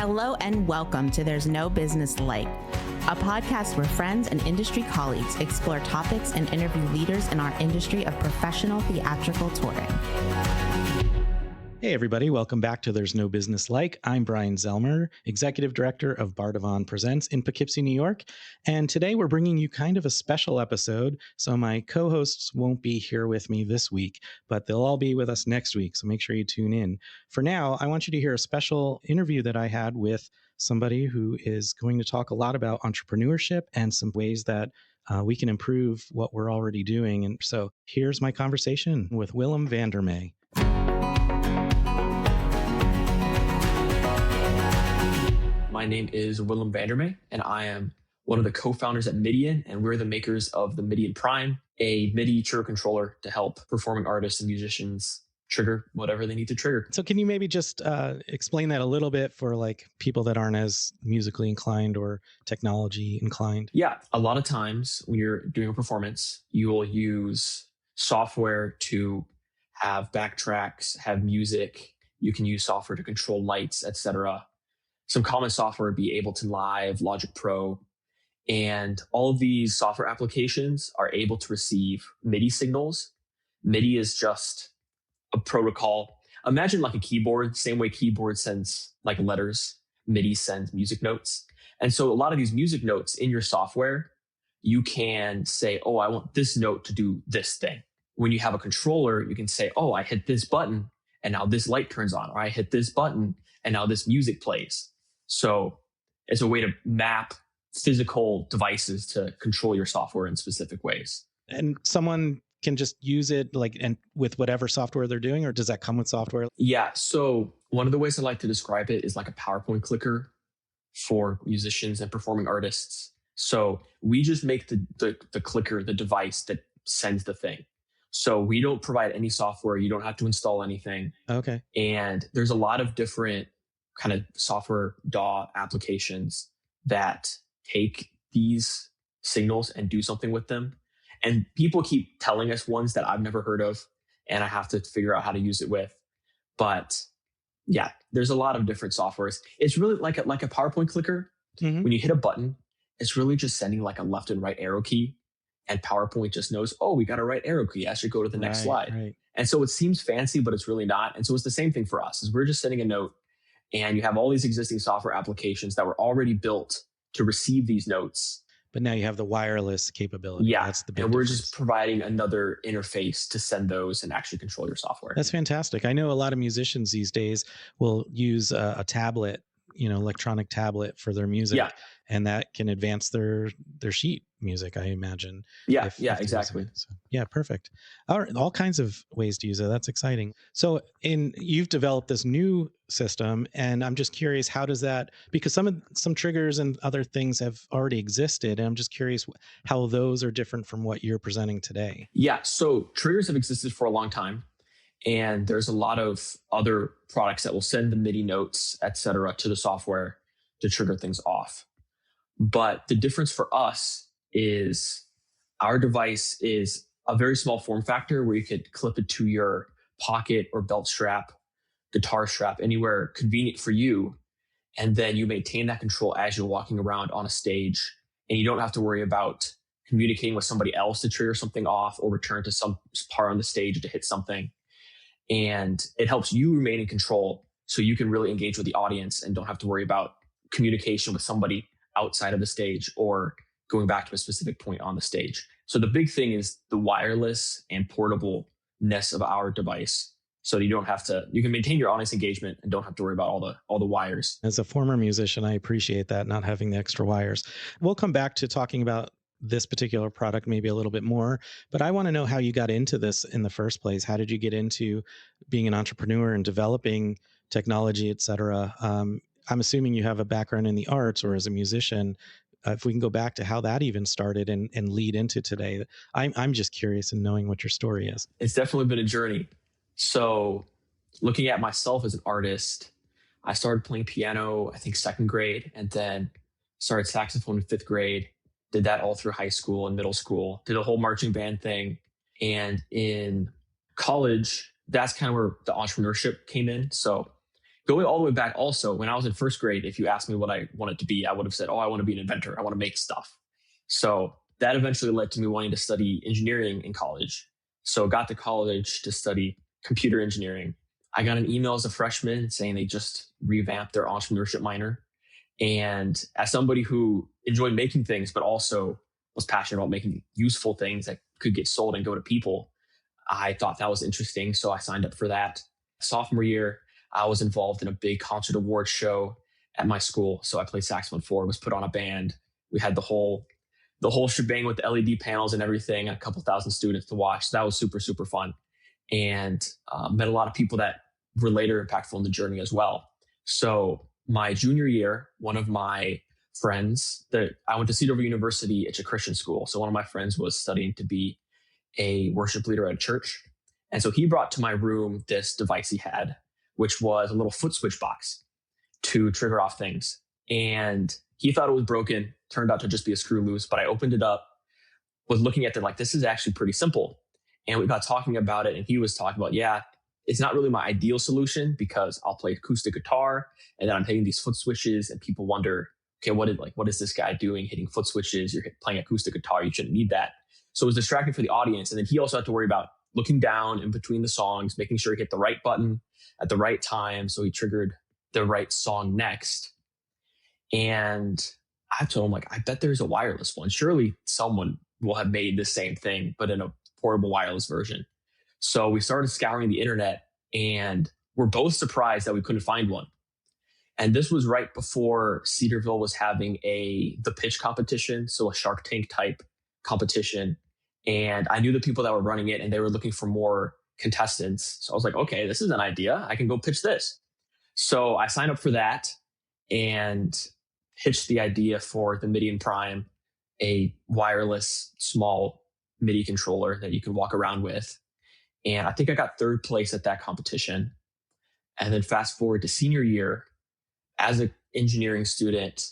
Hello and welcome to There's No Business Like, a podcast where friends and industry colleagues explore topics and interview leaders in our industry of professional theatrical touring. Hey everybody, welcome back to There's No Business Like. I'm Bryan Zelmer, Executive Director of Bardavon Presents in Poughkeepsie, New York. And today we're bringing you kind of a special episode. So my co-hosts won't be here with me this week, but they'll all be with us next week. So make sure you tune in. For now, I want you to hear a special interview that I had with somebody who is going to talk a lot about entrepreneurship and some ways that we can improve what we're already doing. And so here's my conversation with Willem Van Der Maij. My name is Willem Van Der Maij, and I am one of the co-founders at Midian, and we're the makers of the Midian Prime, a MIDI trigger controller to help performing artists and musicians trigger whatever they need to trigger. So can you maybe just explain that a little bit for like people that aren't as musically inclined or technology inclined? Yeah, a lot of times when you're doing a performance, you will use software to have backtracks, have music. You can use software to control lights, etc. Some common software would be Ableton Live, Logic Pro, and all of these software applications are able to receive MIDI signals. MIDI is just a protocol. Imagine like a keyboard, same way keyboard sends like letters, MIDI sends music notes. And so a lot of these music notes in your software, you can say, oh, I want this note to do this thing. When you have a controller, you can say, oh, I hit this button and now this light turns on, or I hit this button and now this music plays. So it's a way to map physical devices to control your software in specific ways. And someone can just use it like and with whatever software they're doing, or does that come with software? Yeah. So one of the ways I like to describe it is like a PowerPoint clicker for musicians and performing artists. So we just make the clicker, the device that sends the thing. So we don't provide any software. You don't have to install anything. Okay. And there's a lot of different kind of software DAW applications that take these signals and do something with them. And people keep telling us ones that I've never heard of, and I have to figure out how to use it with. But yeah, there's a lot of different softwares. It's really like a PowerPoint clicker. Mm-hmm. When you hit a button, it's really just sending like a left and right arrow key. And PowerPoint just knows, oh, we got a right arrow key. I should go to the next slide. Right. And so it seems fancy, but it's really not. And so it's the same thing for us, is we're just sending a note, and you have all these existing software applications that were already built to receive these notes. But now you have the wireless capability. Yeah. That's the big and we're difference. just providing another interface to send those and actually control your software. That's fantastic. I know a lot of musicians these days will use a tablet, electronic tablet for their music. Yeah. And that can advance their sheet music, I imagine. Yeah, exactly. So, yeah, perfect. All kinds of ways to use it. That's exciting. So you've developed this new system, and I'm just curious, how does that, because some triggers and other things have already existed, and I'm just curious how those are different from what you're presenting today. Yeah, so triggers have existed for a long time, and there's a lot of other products that will send the MIDI notes, et cetera, to the software to trigger things off. But the difference for us is our device is a very small form factor where you could clip it to your pocket or belt strap, guitar strap, anywhere convenient for you. And then you maintain that control as you're walking around on a stage. And you don't have to worry about communicating with somebody else to trigger something off or return to some part on the stage to hit something. And it helps you remain in control so you can really engage with the audience and don't have to worry about communication with somebody outside of the stage or going back to a specific point on the stage. So the big thing is the wireless and portableness of our device, so that you can maintain your audience engagement and don't have to worry about all the wires. As a former musician, I appreciate that, not having the extra wires. We'll come back to talking about this particular product maybe a little bit more, but I want to know how you got into this in the first place. How did you get into being an entrepreneur and developing technology, et cetera? I'm assuming you have a background in the arts or as a musician. If we can go back to how that even started and lead into today, I'm just curious in knowing what your story is. It's definitely been a journey. So looking at myself as an artist, I started playing piano, I think second grade, and then started saxophone in fifth grade, did that all through high school and middle school, did a whole marching band thing. And in college, that's kind of where the entrepreneurship came in. So Going all the way back also, when I was in first grade, if you asked me what I wanted to be, I would have said, oh, I want to be an inventor. I want to make stuff. So that eventually led to me wanting to study engineering in college. So got to college to study computer engineering. I got an email as a freshman saying they just revamped their entrepreneurship minor. And as somebody who enjoyed making things, but also was passionate about making useful things that could get sold and go to people, I thought that was interesting. So I signed up for that. Sophomore year, I was involved in a big concert award show at my school. So I played saxophone for it, was put on a band. We had the whole shebang with the LED panels and everything, and a couple thousand students to watch. So that was super, super fun. And met a lot of people that were later impactful in the journey as well. So my junior year, one of my friends, I went to Cedarville University. It's a Christian school. So one of my friends was studying to be a worship leader at a church. And so he brought to my room this device he had, which was a little foot switch box to trigger off things. And he thought it was broken, turned out to just be a screw loose, but I opened it up, was looking at it like, this is actually pretty simple. And we got talking about it, and he was talking about, yeah, it's not really my ideal solution because I'll play acoustic guitar and then I'm hitting these foot switches and people wonder, okay, what is this guy doing hitting foot switches? You're playing acoustic guitar. You shouldn't need that. So it was distracting for the audience. And then he also had to worry about looking down in between the songs, making sure he hit the right button at the right time. So he triggered the right song next. And I told him, like, I bet there's a wireless one. Surely someone will have made the same thing, but in a portable wireless version. So we started scouring the internet, and we're both surprised that we couldn't find one. And this was right before Cedarville was having the pitch competition, so a Shark Tank type competition. And I knew the people that were running it, and they were looking for more contestants. So I was like, okay, this is an idea. I can go pitch this. So I signed up for that and pitched the idea for the Midian Prime, a wireless small MIDI controller that you can walk around with. And I think I got third place at that competition. And then fast forward to senior year, as an engineering student,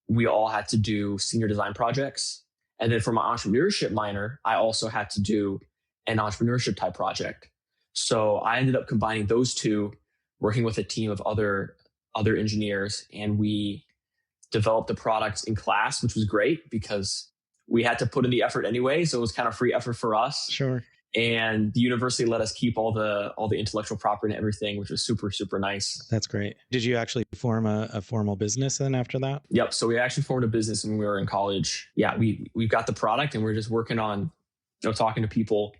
we all had to do senior design projects. And then for my entrepreneurship minor, I also had to do an entrepreneurship type project. So I ended up combining those two, working with a team of other engineers, and we developed the products in class, which was great because we had to put in the effort anyway. So it was kind of free effort for us. Sure. And the university let us keep all the intellectual property and everything, which was super, super nice. That's great. Did you actually form a formal business then after that? Yep. So we actually formed a business when we were in college. Yeah, we've got the product, and we're just working on, talking to people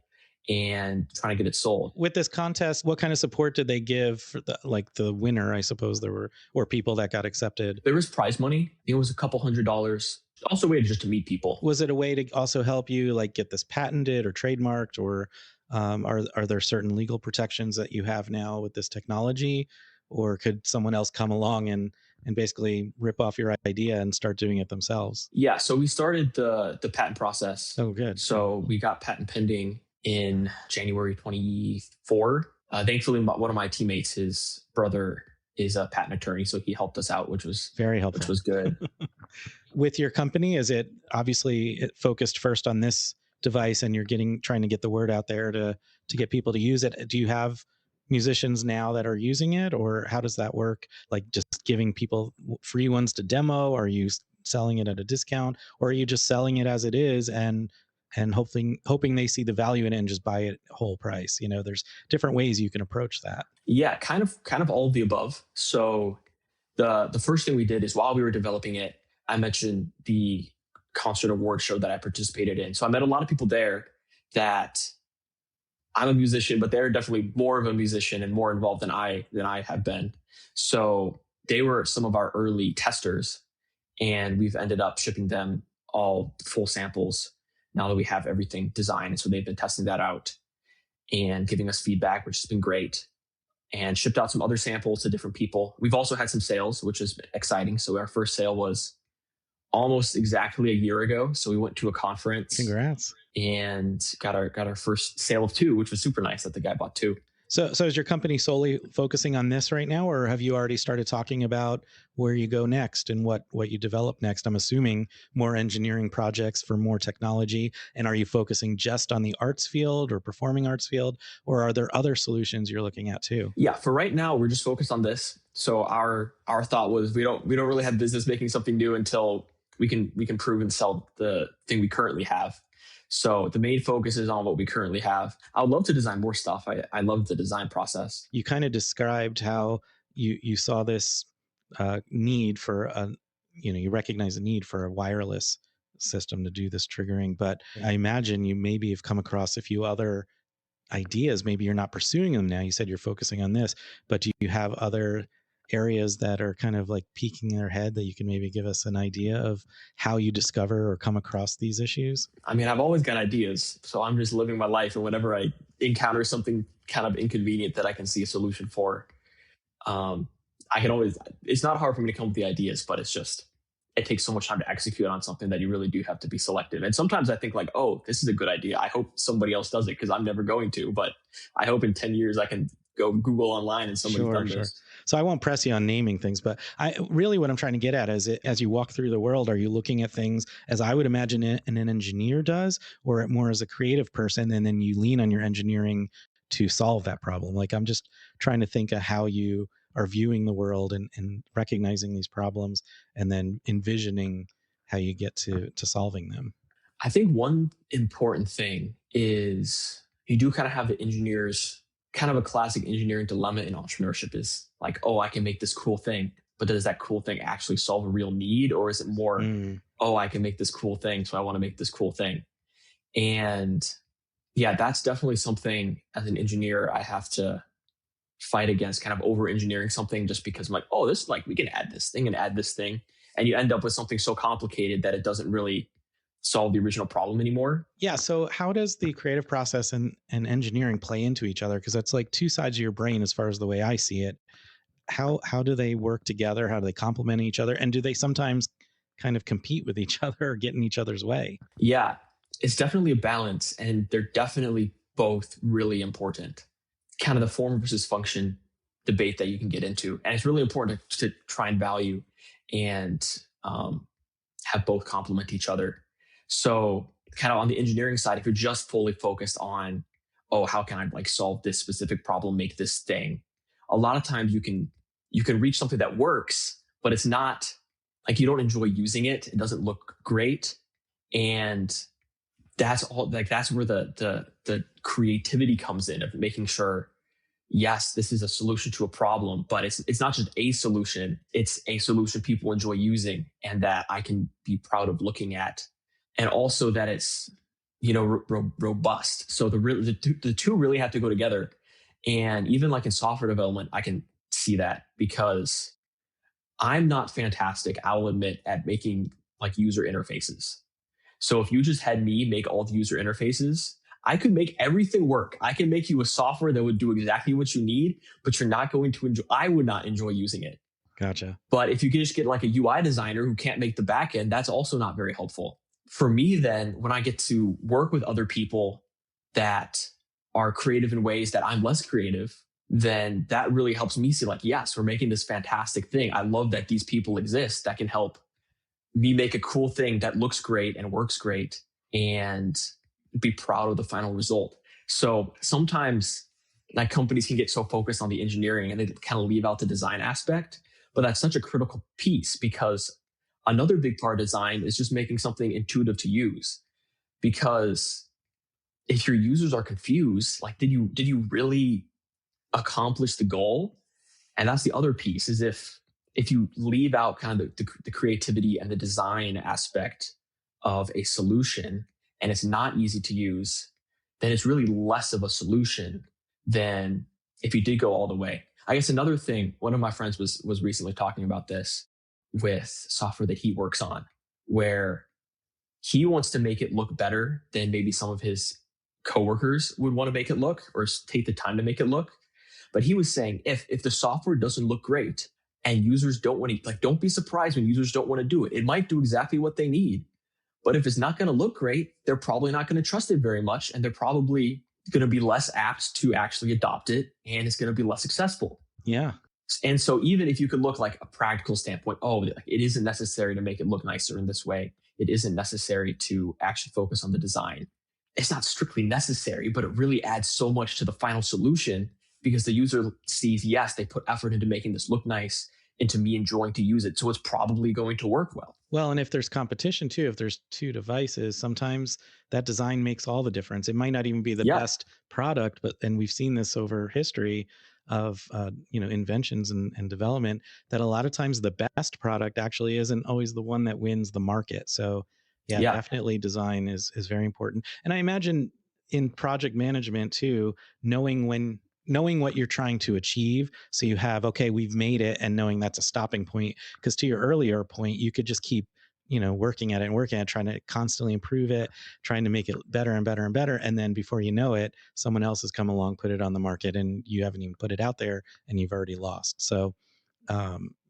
and trying to get it sold. With this contest, what kind of support did they give for the winner? I suppose there were, or people that got accepted. There was prize money. It was a couple $100s. Also a way just to meet people. Was it a way to also help you get this patented or trademarked, or are there certain legal protections that you have now with this technology, or could someone else come along and basically rip off your idea and start doing it themselves? Yeah. So we started the patent process. Oh, good. So we got patent pending in January 24. Thankfully, one of my teammates, his brother is a patent attorney, so he helped us out, which was very helpful, which was good. With your company, is it obviously focused first on this device, and you're trying to get the word out there to get people to use it? Do you have musicians now that are using it, or how does that work? Like just giving people free ones to demo? Are you selling it at a discount, or are you just selling it as it is and hoping they see the value in it and just buy it whole price? There's different ways you can approach that. Yeah, kind of all of the above. So the first thing we did is, while we were developing it, I mentioned the concert award show that I participated in. So I met a lot of people there that I'm a musician, but they're definitely more of a musician and more involved than I have been. So they were some of our early testers, and we've ended up shipping them all full samples now that we have everything designed. And so they've been testing that out and giving us feedback, which has been great, and shipped out some other samples to different people. We've also had some sales, which is exciting. So our first sale was almost exactly a year ago. So we went to a conference. Congrats. And got our first sale of 2, which was super nice that the guy bought 2. So is your company solely focusing on this right now, or have you already started talking about where you go next and what you develop next? I'm assuming more engineering projects for more technology. And are you focusing just on the arts field or performing arts field, or are there other solutions you're looking at too? Yeah, for right now, we're just focused on this. So our thought was we don't really have business making something new until we can prove and sell the thing we currently have. So the main focus is on what we currently have. I would love to design more stuff. I love the design process. You kind of described how you saw this need for you recognize a need for a wireless system to do this triggering, but I imagine you maybe have come across a few other ideas. Maybe you're not pursuing them now. You said you're focusing on this, but do you have other areas that are kind of like peeking their head that you can maybe give us an idea of how you discover or come across these issues? I mean, I've always got ideas, so I'm just living my life, and whenever I encounter something kind of inconvenient that I can see a solution for, I can always, it's not hard for me to come up with the ideas, but it takes so much time to execute on something that you really do have to be selective. And sometimes I think like, oh, this is a good idea. I hope somebody else does it because I'm never going to, but I hope in 10 years I can go Google online and somebody's done this. So I won't press you on naming things, but what I'm trying to get at is, as you walk through the world, are you looking at things as I would imagine an engineer does, or more as a creative person, and then you lean on your engineering to solve that problem? Like, I'm just trying to think of how you are viewing the world and recognizing these problems and then envisioning how you get to solving them. I think one important thing is you do kind of have the engineers, kind of a classic engineering dilemma in entrepreneurship is like, oh, I can make this cool thing, but does that cool thing actually solve a real need? Or is it more, oh, I can make this cool thing, so I want to make this cool thing. And yeah, that's definitely something as an engineer I have to fight against, kind of over engineering something just because I'm like, oh, this, like, we can add this thing and add this thing. And you end up with something so complicated that it doesn't really solve the original problem anymore. Yeah. So how does the creative process and engineering play into each other? Because that's like two sides of your brain as far as the way I see it. How do they work together? How do they complement each other? And do they sometimes kind of compete with each other or get in each other's way? Yeah, it's definitely a balance, and they're definitely both really important. Kind of the form versus function debate that you can get into. And it's really important to try and value and have both complement each other. So kind of on the engineering side, if you're just fully focused on, oh, how can I like solve this specific problem, make this thing? A lot of times you can reach something that works, but it's not like you don't enjoy using it. It doesn't look great. And that's all, like, that's where the creativity comes in, of making sure, yes, this is a solution to a problem, but it's not just a solution. It's a solution people enjoy using and that I can be proud of looking at. And also that it's, robust. So the two really have to go together. And even like in software development, I can see that because I'm not fantastic, I'll admit, at making like user interfaces. So if you just had me make all the user interfaces, I could make everything work. I can make you a software that would do exactly what you need, but you're not going to enjoy, I would not enjoy using it. Gotcha. But if you could just get like a UI designer who can't make the back end, that's also not very helpful. For me, then, when I get to work with other people that are creative in ways that I'm less creative, then that really helps me see like, yes, we're making this fantastic thing. I love that these people exist that can help me make a cool thing that looks great and works great and be proud of the final result. So sometimes like companies can get so focused on the engineering and they kind of leave out the design aspect, but that's such a critical piece because another big part of design is just making something intuitive to use. Because if your users are confused, like, did you really accomplish the goal? And that's the other piece, is if you leave out kind of the creativity and the design aspect of a solution and it's not easy to use, then it's really less of a solution than if you did go all the way. I guess another thing, one of my friends was recently talking about this with software that he works on, where he wants to make it look better than maybe some of his coworkers would want to make it look or take the time to make it look. But he was saying if the software doesn't look great and users don't want to, like, don't be surprised when users don't want to do it. It might do exactly what they need. But if it's not going to look great, they're probably not going to trust it very much. And they're probably going to be less apt to actually adopt it. And it's going to be less successful. Yeah. And so even if you could look like a practical standpoint, oh, it isn't necessary to make it look nicer in this way. It isn't necessary to actually focus on the design. It's not strictly necessary, but it really adds so much to the final solution because the user sees, yes, they put effort into making this look nice, into me enjoying to use it. So it's probably going to work well. Well, and if there's competition too, if there's two devices, sometimes that design makes all the difference. It might not even be the best product, and we've seen this over history of inventions and development, that a lot of times the best product actually isn't always the one that wins the market. So yeah. Definitely design is very important. And I imagine in project management too, knowing what you're trying to achieve. So you have, okay, we've made it, and knowing that's a stopping point. Because to your earlier point, you could just keep, working at it, trying to constantly improve it, trying to make it better and better and better. And then before you know it, someone else has come along, put it on the market, and you haven't even put it out there, and you've already lost. So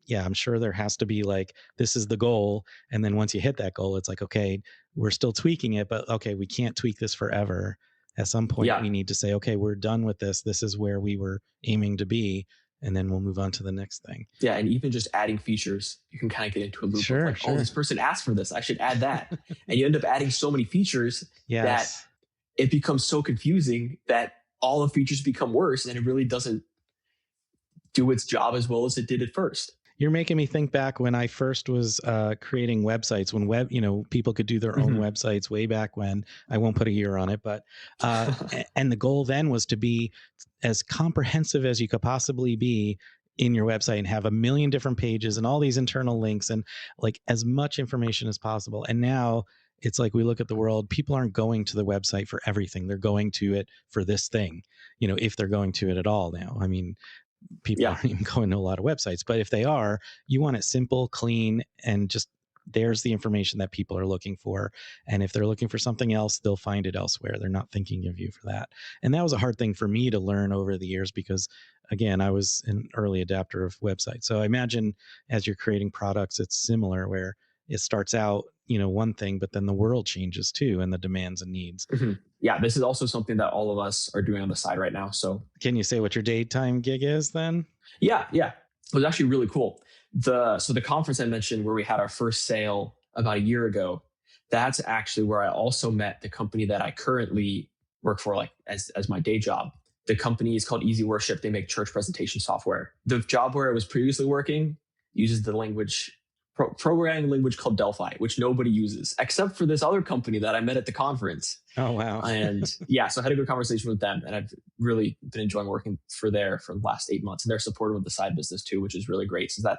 yeah, I'm sure there has to be like, this is the goal. And then once you hit that goal, it's like, okay, we're still tweaking it, but okay, we can't tweak this forever. At some point, we need to say, okay, we're done with this. This is where we were aiming to be. And then we'll move on to the next thing. Yeah. And even just adding features, you can kind of get into a loop of like, oh, this person asked for this, I should add that. And you end up adding so many features that it becomes so confusing that all the features become worse, and it really doesn't do its job as well as it did at first. You're making me think back when I first was creating websites, when people could do their own websites way back when. I won't put a year on it, but and the goal then was to be as comprehensive as you could possibly be in your website, and have a million different pages and all these internal links and like as much information as possible. And now it's like, we look at the world, people aren't going to the website for everything. They're going to it for this thing, if they're going to it at all now. I mean, people aren't even going to a lot of websites, but if they are, you want it simple, clean, and just there's the information that people are looking for. And if they're looking for something else, they'll find it elsewhere. They're not thinking of you for that. And that was a hard thing for me to learn over the years, because again, I was an early adapter of websites. So I imagine as you're creating products, it's similar, where it starts out, one thing, but then the world changes too, and the demands and needs. Yeah, this is also something that all of us are doing on the side right now. So can you say what your daytime gig is then? Yeah. It was actually really cool. So the conference I mentioned where we had our first sale about a year ago, that's actually where I also met the company that I currently work for, like as my day job. The company is called Easy Worship. They make church presentation software. The job where I was previously working uses the programming language called Delphi, which nobody uses except for this other company that I met at the conference. Oh, wow. And so I had a good conversation with them, and I've really been enjoying working for the last 8 months. And they're supportive of the side business too, which is really great. So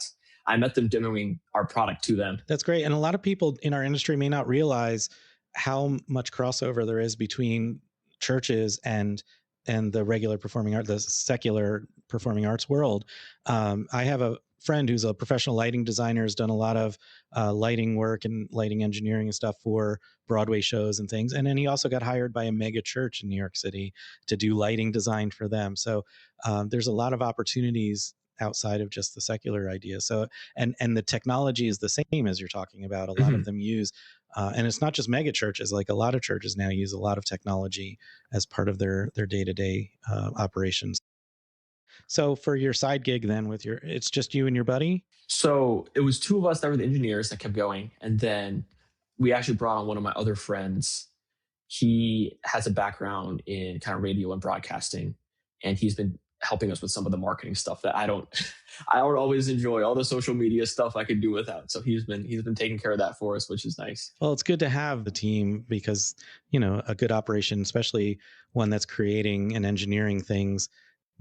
I met them demoing our product to them. That's great. And a lot of people in our industry may not realize how much crossover there is between churches and the regular performing art, the secular performing arts world. I have a friend who's a professional lighting designer, has done a lot of lighting work and lighting engineering and stuff for Broadway shows and things. And then he also got hired by a mega church in New York City to do lighting design for them. So there's a lot of opportunities outside of just the secular idea. So, and the technology is the same as you're talking about. A lot of them use, and it's not just mega churches, like a lot of churches now use a lot of technology as part of their day-to-day operations. So for your side gig then it's just you and your buddy? So it was two of us that were the engineers that kept going. And then we actually brought on one of my other friends. He has a background in kind of radio and broadcasting, and he's been helping us with some of the marketing stuff that I don't always enjoy. All the social media stuff I could do without. So he's been taking care of that for us, which is nice. Well, it's good to have the team, because, a good operation, especially one that's creating and engineering things,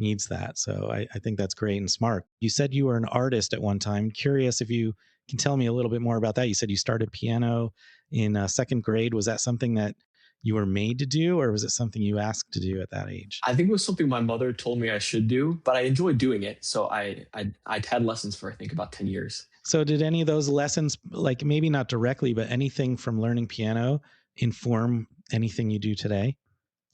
needs that. So I think that's great and smart. You said you were an artist at one time. Curious if you can tell me a little bit more about that. You said you started piano in second grade. Was that something that you were made to do, or was it something you asked to do at that age? I think it was something my mother told me I should do, but I enjoyed doing it. So I'd had lessons for, I think, about 10 years. So did any of those lessons, like maybe not directly, but anything from learning piano inform anything you do today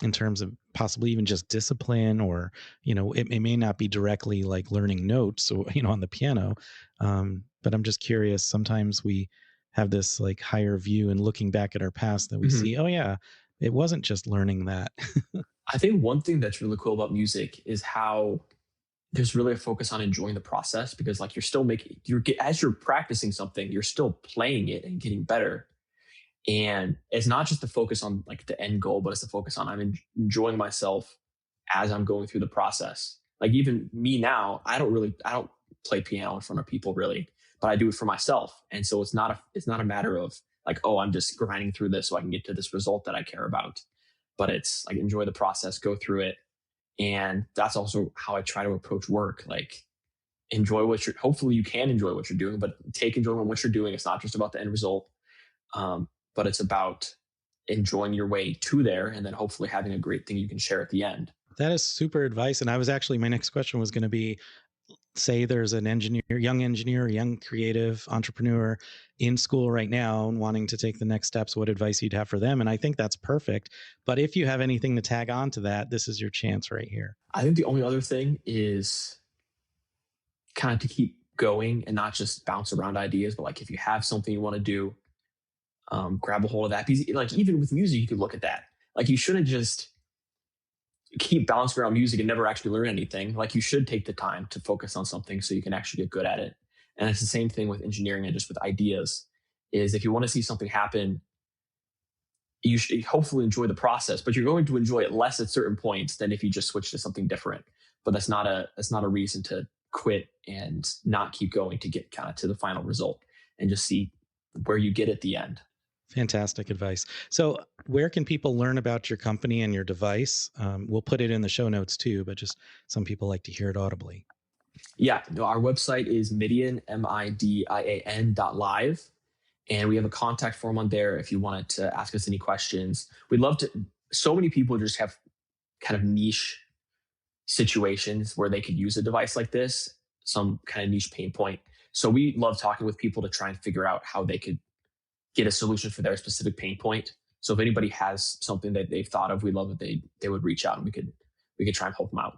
in terms of possibly even just discipline, or, it may not be directly like learning notes or, on the piano. But I'm just curious, sometimes we have this like higher view and looking back at our past that we see, oh yeah, it wasn't just learning that. I think one thing that's really cool about music is how there's really a focus on enjoying the process, because like as you're practicing something, you're still playing it and getting better. And it's not just the focus on like the end goal, but it's the focus on I'm enjoying myself as I'm going through the process. Like even me now, I don't play piano in front of people really, but I do it for myself. And so it's not a matter of like, oh, I'm just grinding through this so I can get to this result that I care about. But it's like, enjoy the process, go through it. And that's also how I try to approach work. Like, hopefully you can enjoy what you're doing, but take enjoyment in what you're doing. It's not just about the end result, but it's about enjoying your way to there and then hopefully having a great thing you can share at the end. That is super advice. And my next question was going to be, say there's an young creative entrepreneur in school right now and wanting to take the next steps, what advice you'd have for them? And I think that's perfect. But if you have anything to tag on to that, this is your chance right here. I think the only other thing is kind of to keep going and not just bounce around ideas, but like if you have something you want to do, grab a hold of that. Because like even with music, you could look at that. Like you shouldn't just keep bouncing around music and never actually learn anything. Like you should take the time to focus on something so you can actually get good at it. And it's the same thing with engineering and just with ideas is if you want to see something happen, you should hopefully enjoy the process, but you're going to enjoy it less at certain points than if you just switch to something different. But that's not a reason to quit and not keep going to get kind of to the final result and just see where you get at the end. Fantastic advice. So where can people learn about your company and your device? We'll put it in the show notes too, but just some people like to hear it audibly. Yeah, our website is Midian, MIDIAN.live. And we have a contact form on there if you wanted to ask us any questions. We'd love to. So many people just have kind of niche situations where they could use a device like this, some kind of niche pain point. So we love talking with people to try and figure out how they could get a solution for their specific pain point. So if anybody has something that they've thought of, we'd love that they would reach out and we could try and help them out.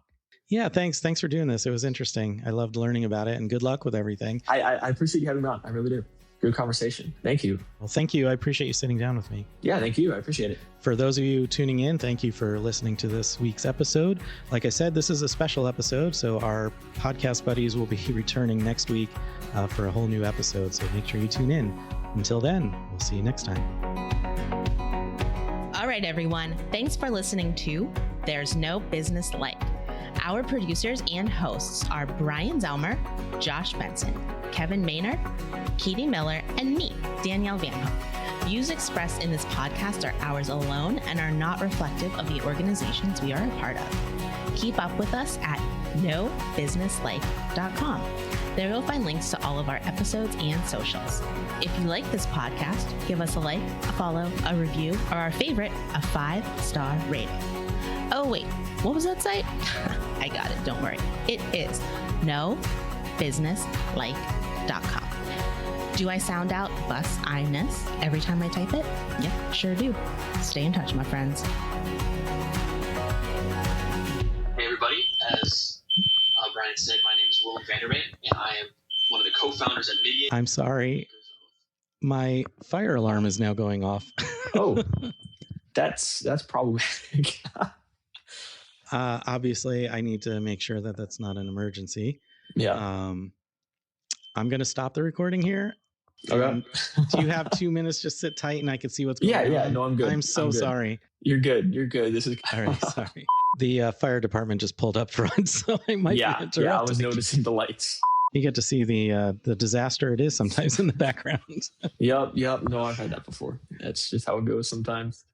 Yeah, thanks. Thanks for doing this. It was interesting. I loved learning about it and good luck with everything. I appreciate you having me on. I really do. Good conversation. Thank you. Well, thank you. I appreciate you sitting down with me. Yeah, thank you. I appreciate it. For those of you tuning in, thank you for listening to this week's episode. Like I said, this is a special episode, so our podcast buddies will be returning next week for a whole new episode. So make sure you tune in. Until then, we'll see you next time. All right, everyone. Thanks for listening to There's No Business Like. Our producers and hosts are Bryan Zelmer, Josh Benson, Kevin Maynard, Katie Miller, and me, Danielle Van Hook. Views expressed in this podcast are ours alone and are not reflective of the organizations we are a part of. Keep up with us at nobusinesslike.com. There you'll find links to all of our episodes and socials. If you like this podcast, give us a like, a follow, a review, or our favorite, a 5-star rating. Oh wait, what was that site? I got it, don't worry. It is nobusinesslike.com. Do I sound out bus-I-ness every time I type it? Yep, sure do. Stay in touch, my friends. Hey everybody, as Bryan said, my name is Willem Van Der Maij, and I am one of the co-founders at Midian. I'm sorry. My fire alarm is now going off. Oh, that's problematic. Obviously, I need to make sure that that's not an emergency. Yeah. I'm going to stop the recording here. Okay. Do you have 2 minutes? Just sit tight and I can see what's going on. Yeah. No, I'm good. I'm so sorry. You're good. This is all right. Sorry. The fire department just pulled up front, so I might be interrupted. Yeah, I was noticing the lights. You get to see the disaster it is sometimes in the background. Yep. No, I've had that before. That's just how it goes sometimes.